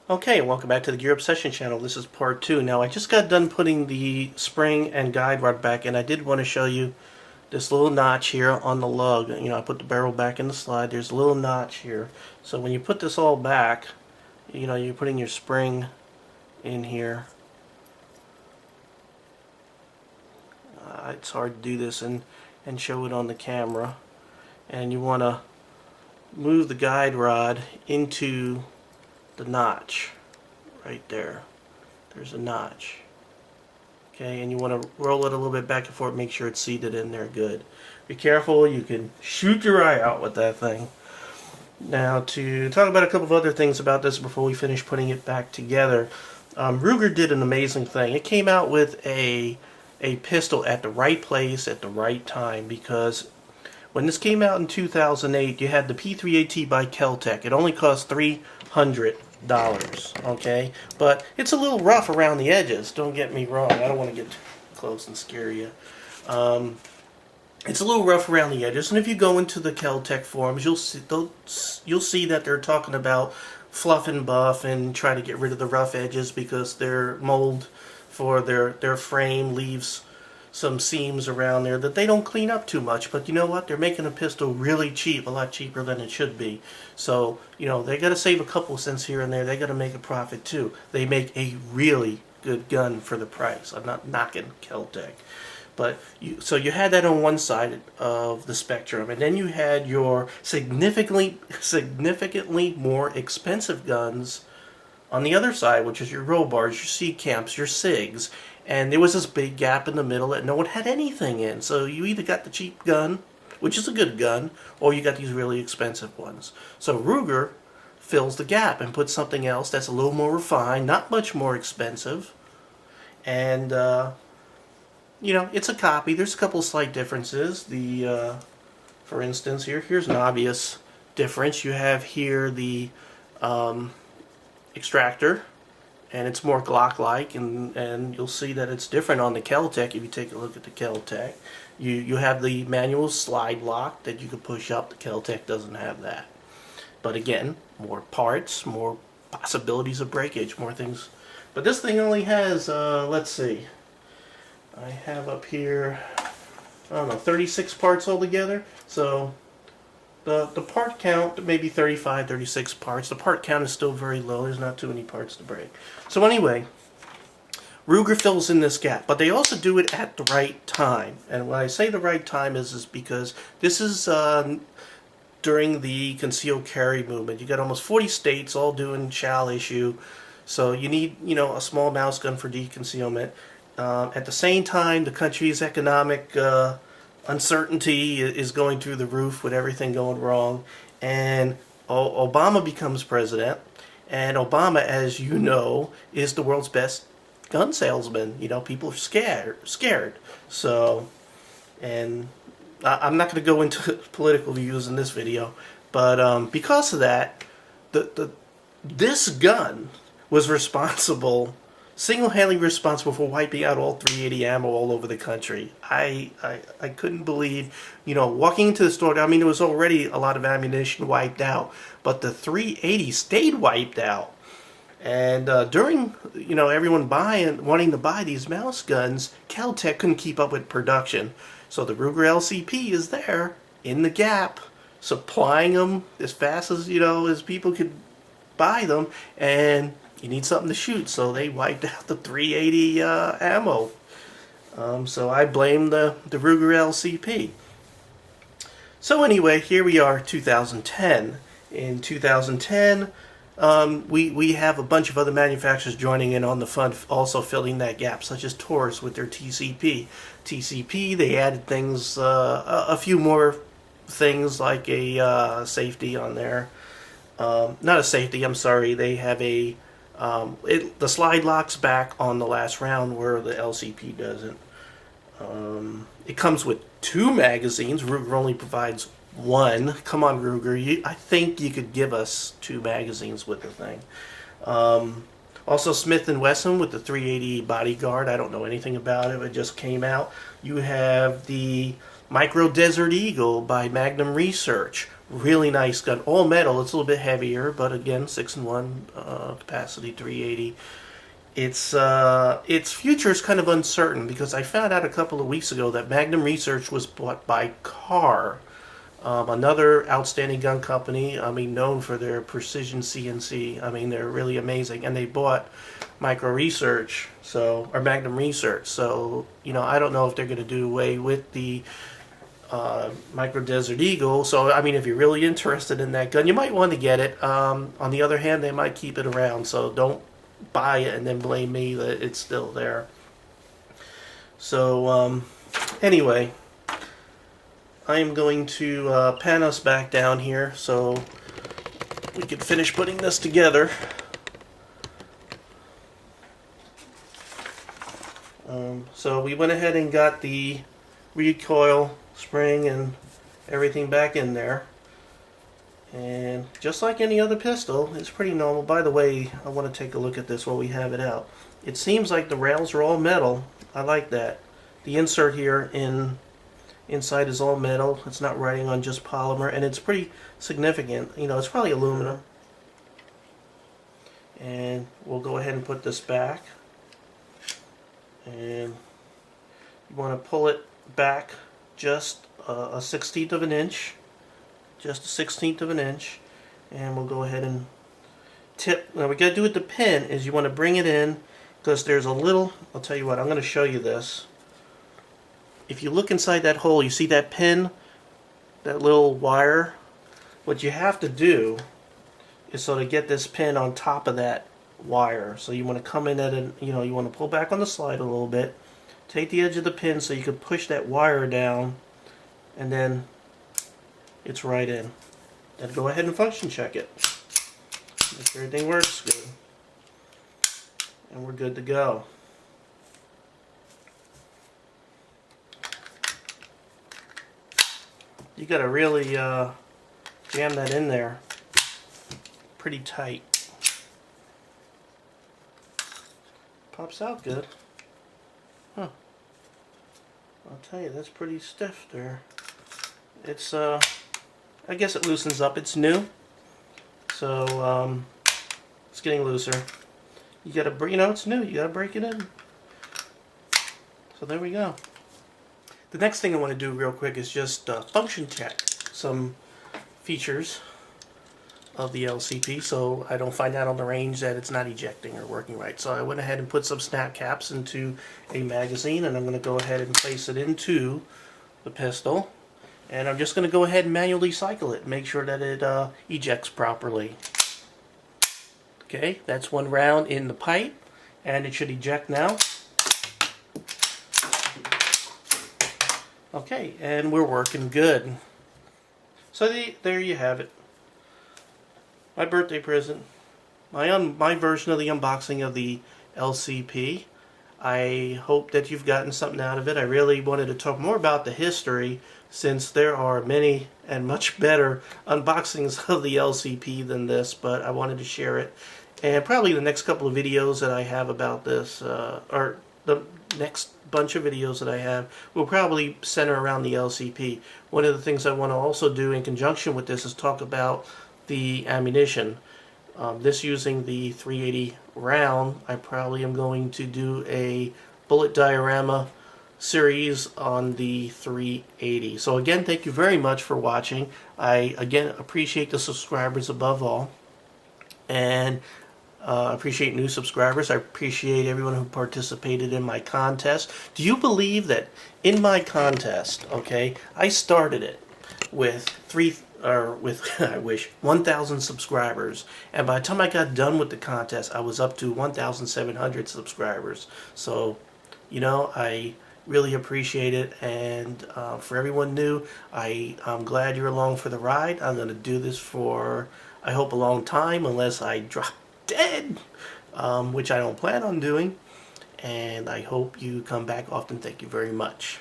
Okay, welcome back to the Gear Obsession channel. This is part 2. Now, I just got done putting the spring and guide rod back, and I did want to show you this little notch here on the lug. You know, I put the barrel back in the slide. There's a little notch here. So when you put this all back, you know, you're putting your spring in here. It's hard to do this and show it on the camera. And you want to move the guide rod into the notch right there. There's a notch. Okay, and you want to roll it a little bit back and forth, make sure it's seated in there good. Be careful, you can shoot your eye out with that thing. Now, to talk about a couple of other things about this before we finish putting it back together, Ruger did an amazing thing. It came out with a pistol at the right place at the right time, because when this came out in 2008, you had the P3AT by Kel-Tec. It only cost $300. Okay, but it's a little rough around the edges, don't get me wrong. I don't want to get too close and scare you. It's a little rough around the edges, and if you go into the Kel-Tec forums, you'll see that they're talking about fluff and buff and try to get rid of the rough edges because their mold for their frame leaves some seams around there that they don't clean up too much. But you know what? They're making a pistol really cheap, a lot cheaper than it should be. So, you know, they got to save a couple cents here and there. They got to make a profit too. They make a really good gun for the price. I'm not knocking Kel-Tec. But so you had that on one side of the spectrum, and then you had your significantly more expensive guns on the other side, which is your roll bars, your C camps, your SIGs. And there was this big gap in the middle that no one had anything in. So you either got the cheap gun, which is a good gun, or you got these really expensive ones. So Ruger fills the gap and puts something else that's a little more refined, not much more expensive. And, you know, it's a copy. There's a couple of slight differences. For instance, here's an obvious difference. You have here the extractor, and it's more Glock-like, and you'll see that it's different on the Kel-Tec. If you take a look at the Kel-Tec, you have the manual slide lock that you can push up. The Kel-Tec doesn't have that. But again, more parts, more possibilities of breakage, more things. But this thing only has, let's see, I have up here, I don't know, 36 parts altogether. So the part count, maybe 35, 36 parts. The part count is still very low. There's not too many parts to break. So anyway, Ruger fills in this gap. But they also do it at the right time. And when I say the right time is because this is during the concealed carry movement. You got almost 40 states all doing shall issue. So you need, you know, a small mouse gun for deconcealment. At the same time, the country's economic uncertainty is going through the roof with everything going wrong, and Obama becomes president, and Obama, as you know, is the world's best gun salesman. You know, people are scared. So, and I'm not going to go into political views in this video, but because of that, this gun was single-handedly responsible for wiping out all 380 ammo all over the country. I couldn't believe, you know, walking into the store, I mean, there was already a lot of ammunition wiped out, but the 380 stayed wiped out. And during, you know, everyone wanting to buy these mouse guns, Kel-Tec couldn't keep up with production. So the Ruger LCP is there in the gap, supplying them as fast as, you know, as people could buy them, and you need something to shoot, so they wiped out the 380 ammo. So I blame the Ruger LCP. So anyway, here we are, 2010. In 2010, we have a bunch of other manufacturers joining in on the fun, also filling that gap, such as Taurus with their TCP. TCP, they added things, a few more things like a safety on there. Not a safety, I'm sorry, they have a the slide locks back on the last round where the LCP doesn't. It comes with 2 magazines. Ruger only provides 1. Come on, Ruger. I think you could give us 2 magazines with the thing. Also, Smith & Wesson with the 380 Bodyguard. I don't know anything about it. It just came out. You have the Micro Desert Eagle by Magnum Research. Really nice gun, all metal. It's a little bit heavier, but again, 6-in-1 capacity, 380. Its future is kind of uncertain because I found out a couple of weeks ago that Magnum Research was bought by Carr, another outstanding gun company. I mean, known for their precision CNC. I mean, they're really amazing, and they bought Micro Research, or Magnum Research. So, I don't know if they're going to do away with the Micro Desert Eagle. So, I mean, if you're really interested in that gun, you might want to get it. On the other hand, they might keep it around. So don't buy it and then blame me that it's still there. So, anyway, I am going to pan us back down here so we can finish putting this together. So we went ahead and got the recoil spring and everything back in there. And just like any other pistol, it's pretty normal. By the way, I want to take a look at this while we have it out. It seems like the rails are all metal. I like that. The insert here inside is all metal. It's not writing on just polymer, and it's pretty significant. It's probably aluminum. And we'll go ahead and put this back. And you want to pull it back just a 1/16 of an inch. Just a 1/16 of an inch. And we'll go ahead and tip. Now, what we got to do with the pin is you want to bring it in, because there's a little, I'll tell you what, I'm going to show you this. If you look inside that hole, you see that pin, that little wire. What you have to do is sort of get this pin on top of that wire. So you want to come in at an, you want to pull back on the slide a little bit, take the edge of the pin so you can push that wire down, and then it's right in. Then go ahead and function check it. Make sure everything works good. And we're good to go. You got to really jam that in there pretty tight. Pops out good. Huh. I'll tell you, that's pretty stiff there. It's, I guess it loosens up. It's new. So, it's getting looser. You gotta, it's new. You gotta break it in. So there we go. The next thing I want to do real quick is just function check some features of the LCP so I don't find out on the range that it's not ejecting or working right. So I went ahead and put some snap caps into a magazine, and I'm going to go ahead and place it into the pistol. And I'm just going to go ahead and manually cycle it, make sure that it ejects properly. Okay, that's one round in the pipe, and it should eject now. Okay, and we're working good. So there you have it. My birthday present. My version of the unboxing of the LCP. I hope that you've gotten something out of it. I really wanted to talk more about the history, since there are many and much better unboxings of the LCP than this, but I wanted to share it. And probably the next couple of videos that I have about this, or the next bunch of videos that I have, will probably center around the LCP. One of the things I want to also do in conjunction with this is talk about the ammunition. This using the 380 round, I probably am going to do a bullet diorama series on the 380. So again, thank you very much for watching. I again appreciate the subscribers above all, and appreciate new subscribers. I appreciate everyone who participated in my contest. Do you believe that in my contest, okay, I started it with I wish 1,000 subscribers, and by the time I got done with the contest, I was up to 1,700 subscribers. So, I really appreciate it, and for everyone new, I'm glad you're along for the ride. I'm going to do this for, I hope, a long time, unless I drop dead, which I don't plan on doing, and I hope you come back often. Thank you very much.